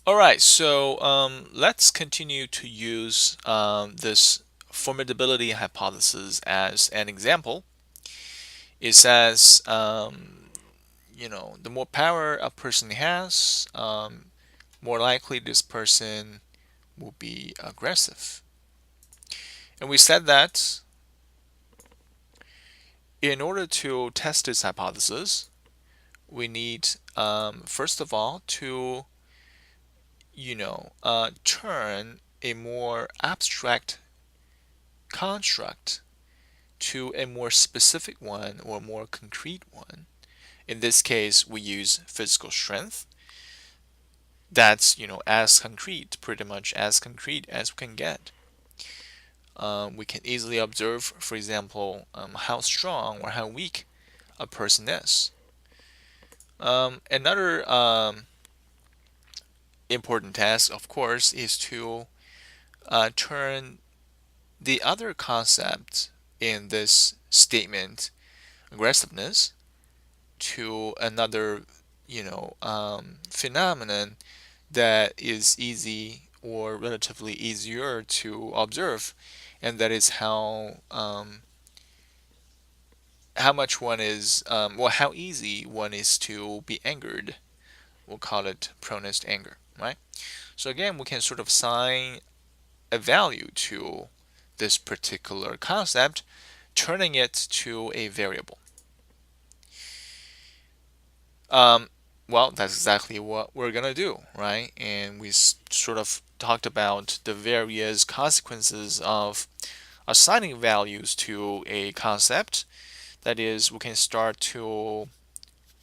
All right, so let's continue to use this formidability hypothesis as an example. It says, the more power a person has, more likely this person will be aggressive. And we said that in order to test this hypothesis, we need, first of all, to, turn a more abstract construct to a more specific one or more concrete one. In this case, we use physical strength. That's, as concrete, pretty much as concrete as we can get. We can easily observe, for example, how strong or how weak a person is. Another important task, of course, is to turn the other concept in this statement, aggressiveness, to another, phenomenon that is easy or relatively easier to observe, and that is how much one is, how easy one is to be angered. We'll call it proneness to anger, right? So again, we can sort of assign a value to this particular concept, turning it to a variable. Um, well, that's exactly what we're gonna do, right? And we sort of talked about the various consequences of assigning values to a concept. That is, we can start to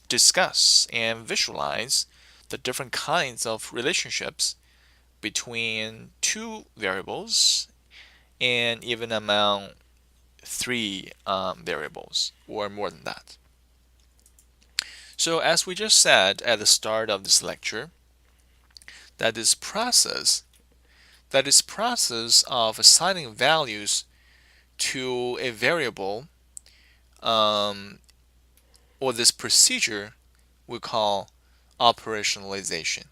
discuss and visualize the different kinds of relationships between two variables and even among three variables or more than that. So as we just said at the start of this lecture, that this process of assigning values to a variable, um, or this procedure we call operationalization.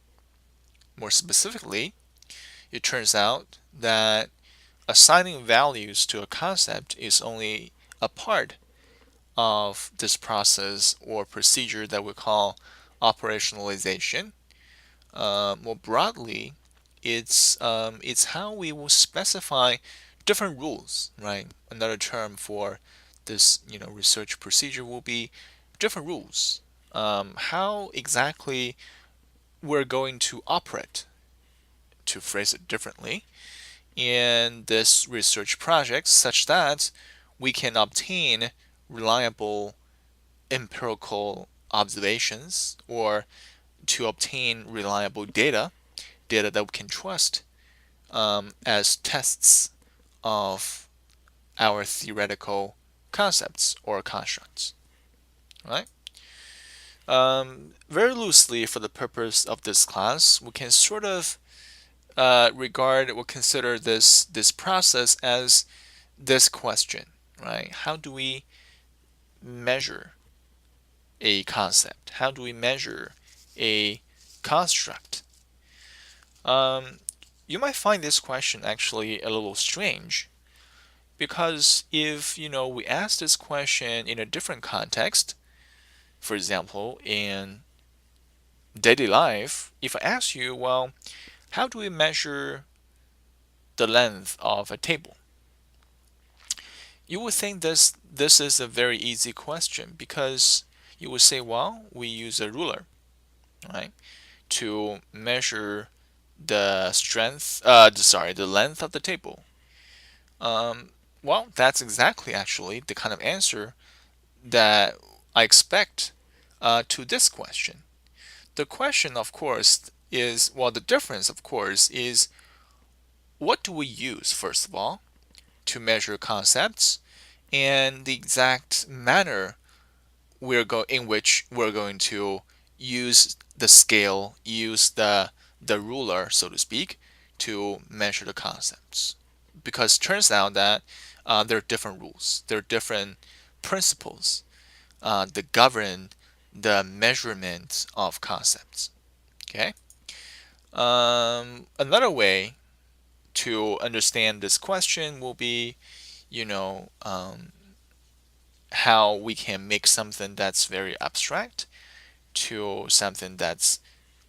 More specifically, it turns out that assigning values to a concept is only a part of this process or procedure that we call operationalization. More broadly, it's how we will specify different rules, right? Another term for this, research procedure will be different rules. How exactly we're going to operate, to phrase it differently, in this research project such that we can obtain reliable empirical observations or to obtain reliable data that we can trust as tests of our theoretical concepts or constructs, right? Very loosely, for the purpose of this class, we can sort of regard or consider this process as this question, right? How do we measure a concept? How do we measure a construct? Um, you might find this question actually a little strange because if we ask this question in a different context, for example, in daily life, if I ask you, well, how do we measure the length of a table? You would think this is a very easy question because you would say, well, we use a ruler, right, to measure the strength, the length of the table. Um, well, that's exactly actually the kind of answer that I expect to this question. The question, of course, is, well, the difference, of course, is what do we use, first of all, to measure concepts, and the exact manner in which we're going to use the scale, use the ruler, so to speak, to measure the concepts. Because it turns out that there are different rules, there are different principles that govern the measurement of concepts. Okay, Another way to understand this question will be, how we can make something that's very abstract to something that's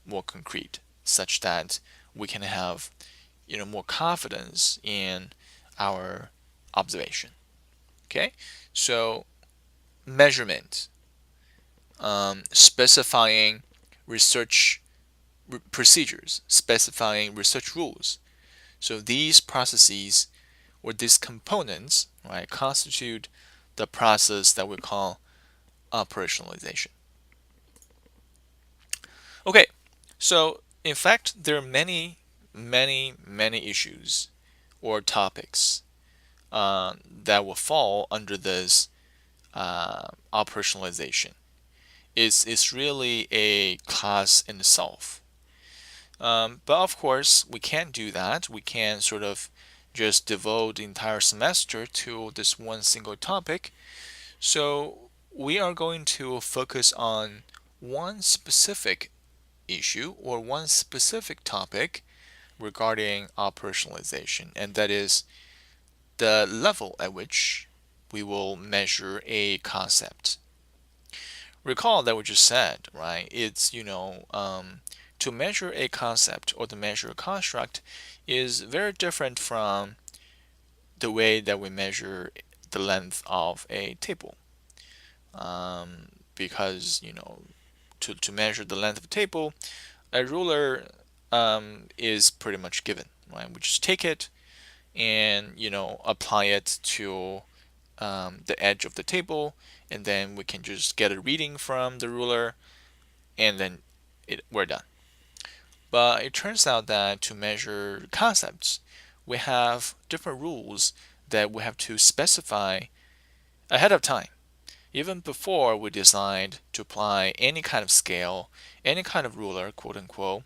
more concrete, such that we can have, more confidence in our observation. Okay, so measurement, specifying research procedures, specifying research rules. So these processes or these components, right, constitute the process that we call operationalization. Okay, so in fact, there are many issues or topics that will fall under this operationalization. It's really a class in itself. But of course, we can't do that. We can't sort of just devote the entire semester to this one single topic. So we are going to focus on one specific issue or one specific topic regarding operationalization, and that is the level at which we will measure a concept. Recall that we just said, right? It's, to measure a concept or to measure a construct is very different from the way that we measure the length of a table. Because, to measure the length of a table, a ruler is pretty much given, right? We just take it and, apply it to the edge of the table, and then we can just get a reading from the ruler, and then we're done. But it turns out that to measure concepts, we have different rules that we have to specify ahead of time, even before we decide to apply any kind of scale, any kind of ruler, quote unquote,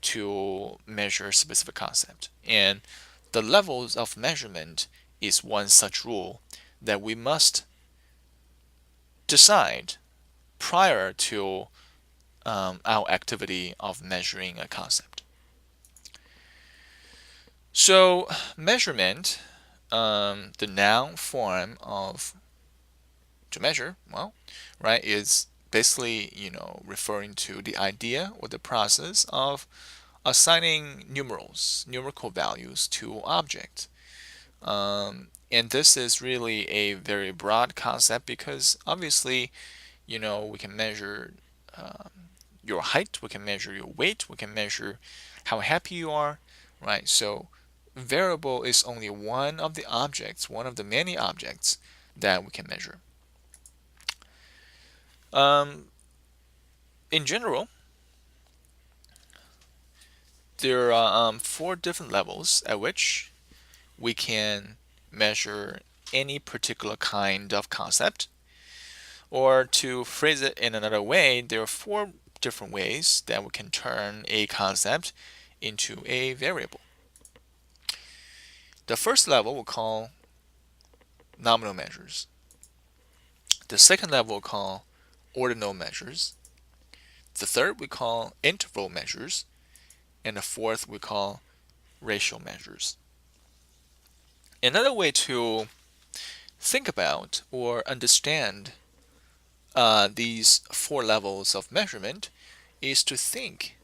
to measure a specific concept. And the levels of measurement is one such rule that we must decide prior to our activity of measuring a concept. So, measurement, the noun form of to measure, well, right, is basically, referring to the idea or the process of assigning numerical values to objects. And this is really a very broad concept because obviously, we can measure um, your height, we can measure your weight, we can measure how happy you are, right? So variable is only one of the objects, one of the many objects that we can measure. Um, in general, there are four different levels at which we can measure any particular kind of concept. Or to phrase it in another way, there are four different ways that we can turn a concept into a variable. The first level we'll call nominal measures. The second level we'll call ordinal measures. The third we call interval measures. And the fourth we call ratio measures. Another way to think about or understand these four levels of measurement is to think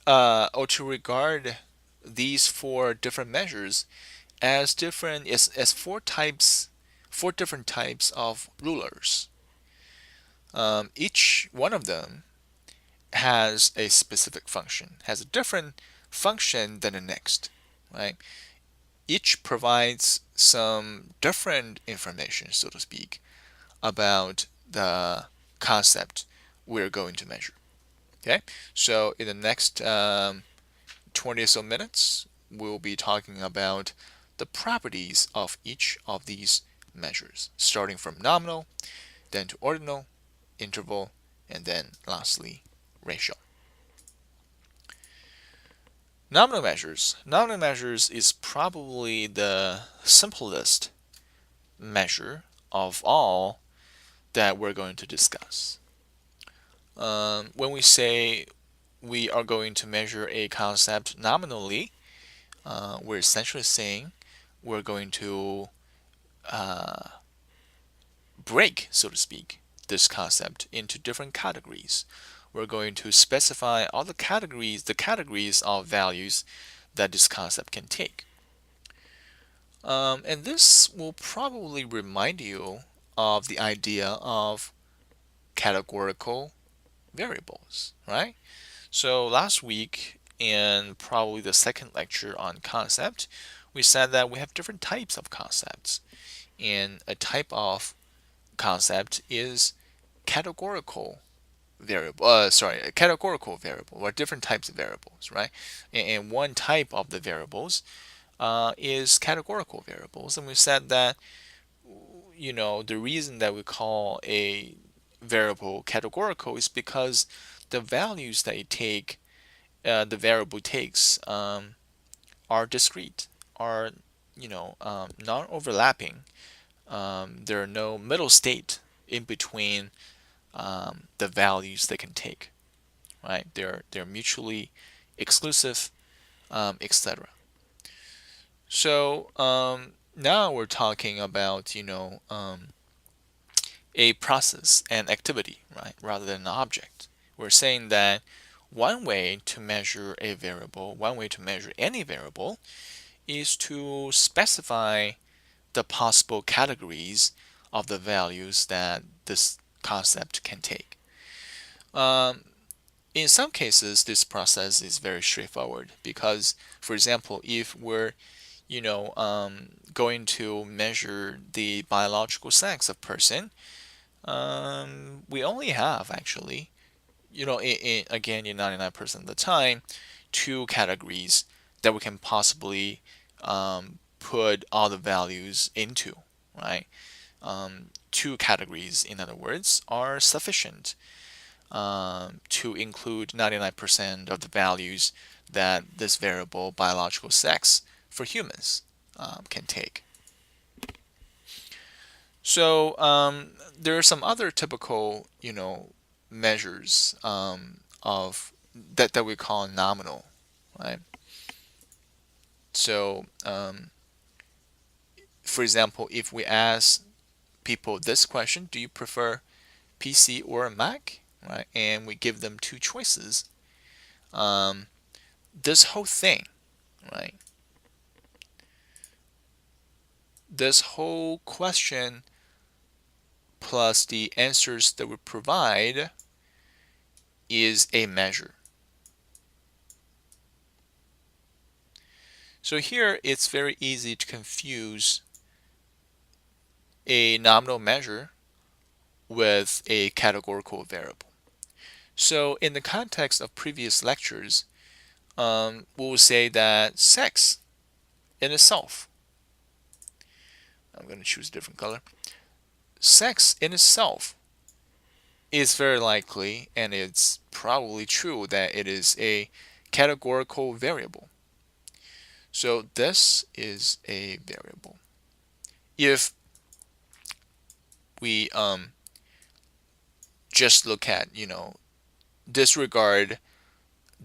or to regard these four different measures as different as four different types of rulers. Each one of them has a specific function, has a different function than the next, right? Each provides some different information, so to speak, about the concept we're going to measure. Okay, so in the next 20 or so minutes, we'll be talking about the properties of each of these measures, starting from nominal, then to ordinal, interval, and then lastly, ratio. Nominal measures. Nominal measures is probably the simplest measure of all that we're going to discuss. When we say we are going to measure a concept nominally, we're essentially saying we're going to break, so to speak, this concept into different categories. We're going to specify all the categories of values that this concept can take. And this will probably remind you of the idea of categorical variables, right? So last week, in probably the second lecture on concept, we said that we have different types of concepts. And a type of concept is categorical variable. A categorical variable, or different types of variables, right? And one type of the variables is categorical variables. And we said that, the reason that we call a variable categorical is because the values that the variable takes, are discrete, are, non-overlapping. There are no middle state in between the values they can take, right? They're mutually exclusive, etc. So now we're talking about a process and activity, right, rather than an object. We're saying that one way to measure a variable, one way to measure any variable, is to specify the possible categories of the values that this concept can take. In some cases, this process is very straightforward because, for example, if we're going to measure the biological sex of person, we only have actually, again, in 99% of the time, two categories that we can possibly put all the values into, right? Two categories, in other words, are sufficient to include 99% of the values that this variable biological sex for humans can take. So there are some other typical, measures of that we call nominal, right? So, for example, if we ask people this question, do you prefer PC or a Mac, right? And we give them two choices. This whole thing, right? This whole question plus the answers that we provide is a measure. So here it's very easy to confuse a nominal measure with a categorical variable. So in the context of previous lectures, we'll say that sex in itself, I'm going to choose a different color, sex in itself is very likely, and it's probably true, that it is a categorical variable. So this is a variable. If we just look at, disregard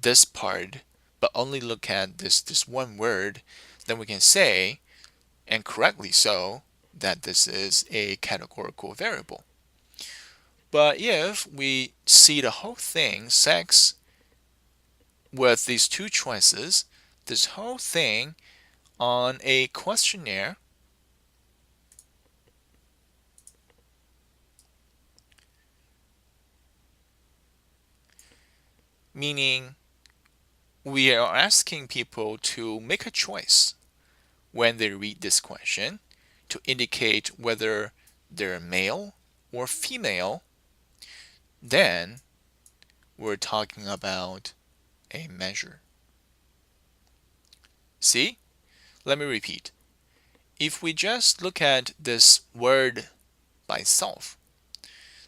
this part, but only look at this one word, then we can say, and correctly so, that this is a categorical variable. But if we see the whole thing, sex, with these two choices, this whole thing on a questionnaire, meaning we are asking people to make a choice when they read this question to indicate whether they're male or female, then we're talking about a measure. See? Let me repeat. If we just look at this word by itself,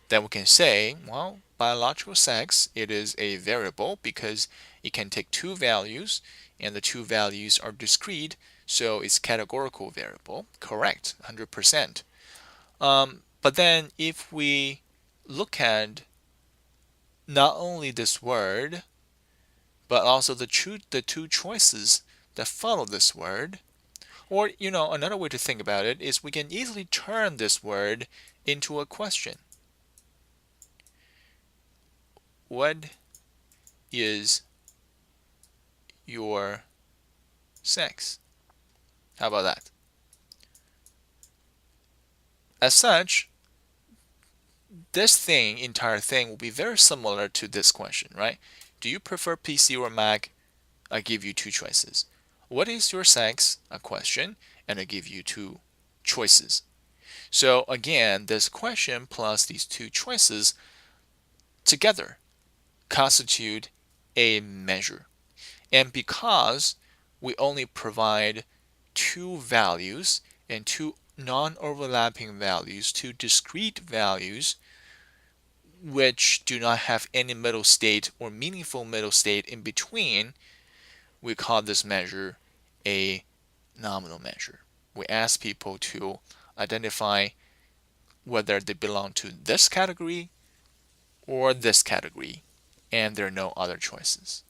then we can say, well, biological sex, it is a variable because it can take two values and the two values are discrete, so it's categorical variable. Correct, 100%. But then if we look at not only this word, but also the two choices that follow this word. Or, another way to think about it is we can easily turn this word into a question. What is your sex? How about that? As such, entire thing will be very similar to this question, right? Do you prefer PC or Mac? I give you two choices. What is your sex? A question, and I give you two choices. So again, this question plus these two choices together constitute a measure. And because we only provide two values and two non-overlapping values, two discrete values, which do not have any middle state or meaningful middle state in between, we call this measure a nominal measure. We ask people to identify whether they belong to this category or this category, and there are no other choices.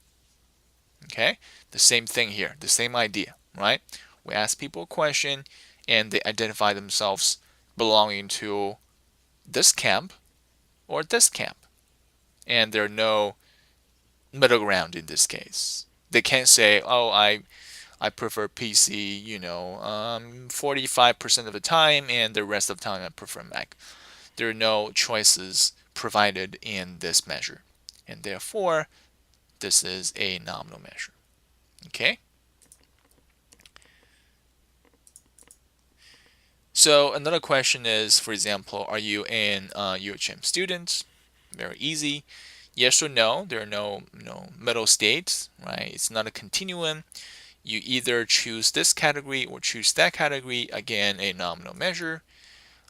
Okay? The same thing here, the same idea, right? We ask people a question and they identify themselves belonging to this camp or this camp, and there are no middle ground in this case. They can't say, oh, I prefer PC, 45% of the time, and the rest of the time I prefer Mac. There are no choices provided in this measure, and therefore this is a nominal measure. Okay? So another question is, for example, are you an UHM student? Very easy. Yes or no. There are no middle states, right? It's not a continuum. You either choose this category or choose that category. Again, a nominal measure.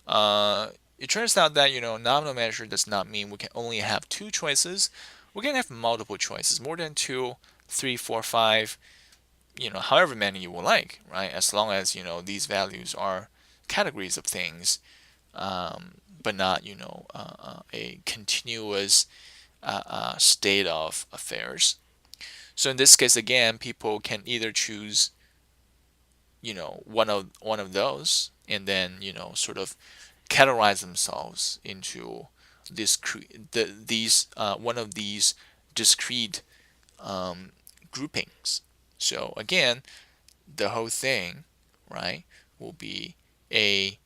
It turns out that nominal measure does not mean we can only have two choices. We can have multiple choices, more than two, three, four, five, however many you will like, right? As long as these values are categories of things, but not a continuous state of affairs. So in this case, again, people can either choose one of those, and then sort of categorize themselves into these one of these discrete groupings. So again, the whole thing, right, will be a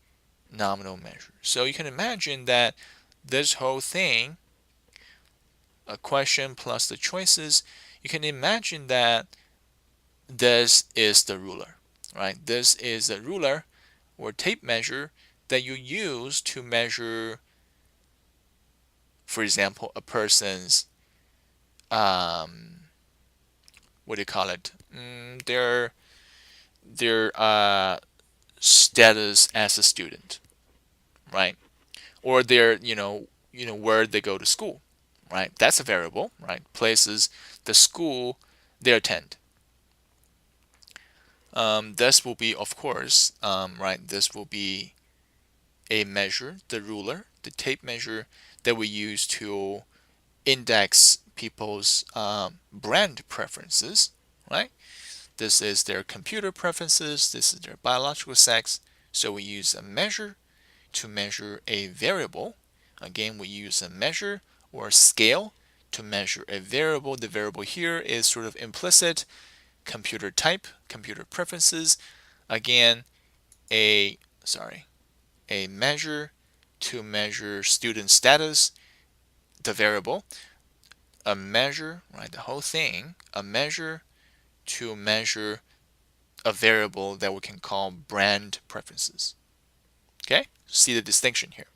nominal measure. So you can imagine that this whole thing, a question plus the choices, you can imagine that this is the ruler, right? This is a ruler or tape measure that you use to measure, for example, a person's what do you call it? Their status as a student, right? Or their where they go to school, right? That's a variable, right? Places, the school they attend. This will be, of course, right? This will be a measure, the ruler, the tape measure that we use to index people's brand preferences, right? This is their computer preferences, this is their biological sex. So we use a measure to measure a variable. Again, we use a measure or a scale to measure a variable. The variable here is sort of implicit. Computer type, computer preferences. Again, a measure to measure student status, the variable. A measure, right, the whole thing, a measure to measure a variable that we can call brand preferences. Okay, see the distinction here.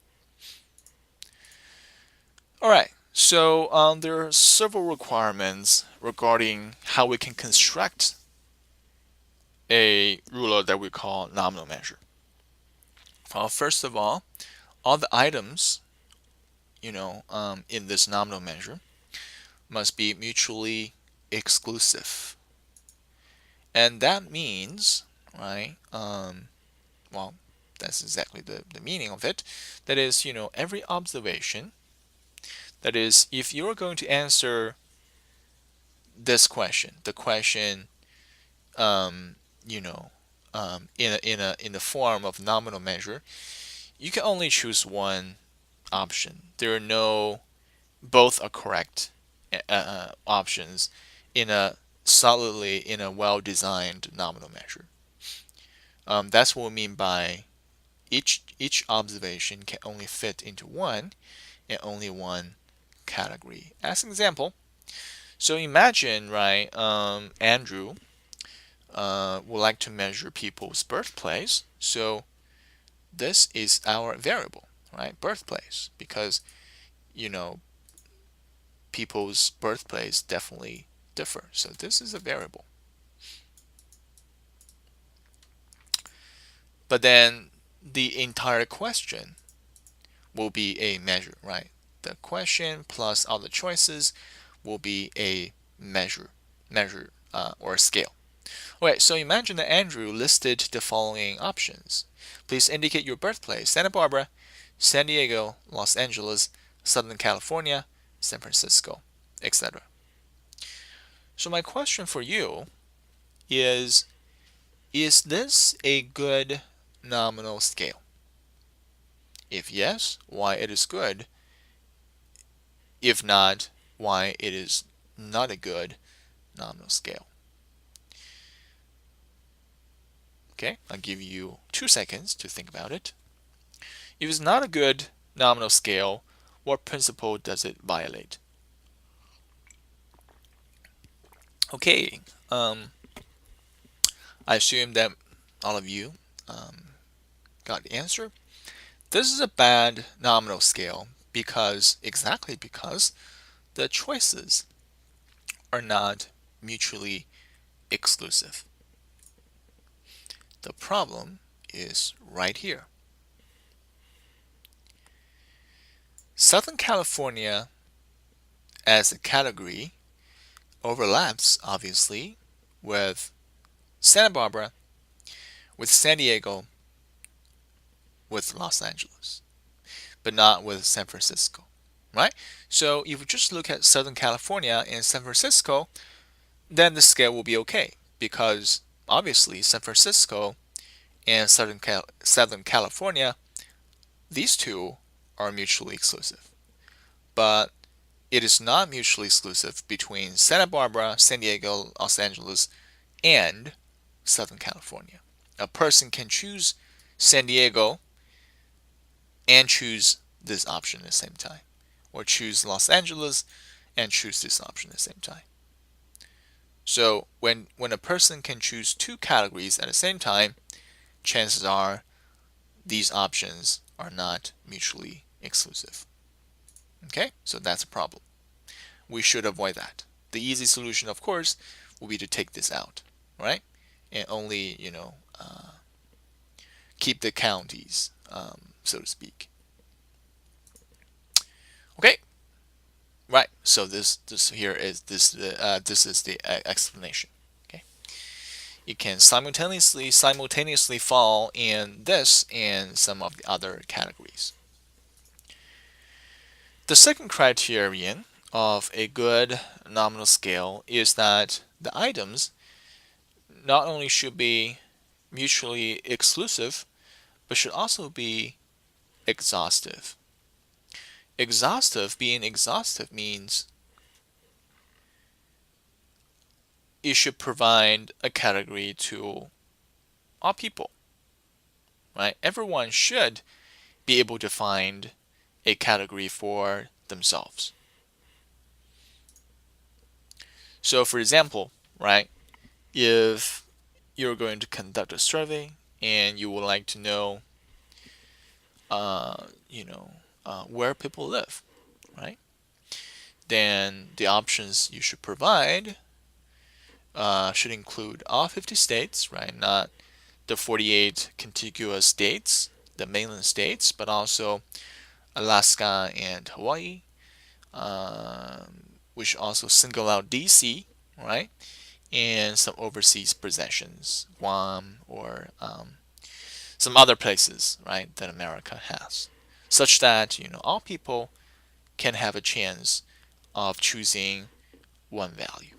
All right, so there are several requirements regarding how we can construct a ruler that we call nominal measure. First of all the items, in this nominal measure must be mutually exclusive. And that means, right, well, that's exactly the meaning of it. That is, every observation, that is, if you're going to answer this question, the question, um, you know, in the form of nominal measure, you can only choose one option. There are no both are correct options in a solidly in a well-designed nominal measure. That's what we mean by each observation can only fit into one and only one category. As an example, so imagine, right, Andrew would like to measure people's birthplace. So this is our variable, right, birthplace, because you know people's birthplace definitely differ. So this is a variable. But then the entire question will be a measure, right? The question plus all the choices will be a measure or scale. Okay, so imagine that Andrew listed the following options. Please indicate your birthplace: Santa Barbara, San Diego, Los Angeles, Southern California, San Francisco, etc. So my question for you is this a good nominal scale? If yes, why it is good? If not, why it is not a good nominal scale? Okay, I'll give you 2 seconds to think about it. If it's not a good nominal scale, what principle does it violate? Okay, I assume that all of you got the answer. This is a bad nominal scale exactly because the choices are not mutually exclusive. The problem is right here. Southern California as a category overlaps, obviously, with Santa Barbara, with San Diego, with Los Angeles, but not with San Francisco, right? So if you just look at Southern California and San Francisco, then the scale will be okay because obviously San Francisco and Southern California, these two are mutually exclusive. But it is not mutually exclusive between Santa Barbara, San Diego, Los Angeles, and Southern California. A person can choose San Diego and choose this option at the same time, or choose Los Angeles and choose this option at the same time. So when a person can choose two categories at the same time, chances are these options are not mutually exclusive. Okay, so that's a problem. We should avoid that. The easy solution, of course, will be to take this out, right? And only, keep the counties, so to speak. Okay, right. So this here is this is the explanation. Okay, you can simultaneously fall in this and some of the other categories. The second criterion of a good nominal scale is that the items not only should be mutually exclusive, but should also be exhaustive. Being exhaustive means it should provide a category to all people, right? Everyone should be able to find a category for themselves. So, for example, right, if you're going to conduct a survey and you would like to know, where people live, right? Then the options you should provide should include all 50 states, right? Not the 48 contiguous states, the mainland states, but also Alaska and Hawaii. We should also single out DC, right? And some overseas possessions, Guam or some other places, right, that America has, such that all people can have a chance of choosing one value.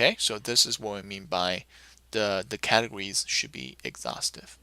Okay, so this is what we mean by the categories should be exhaustive.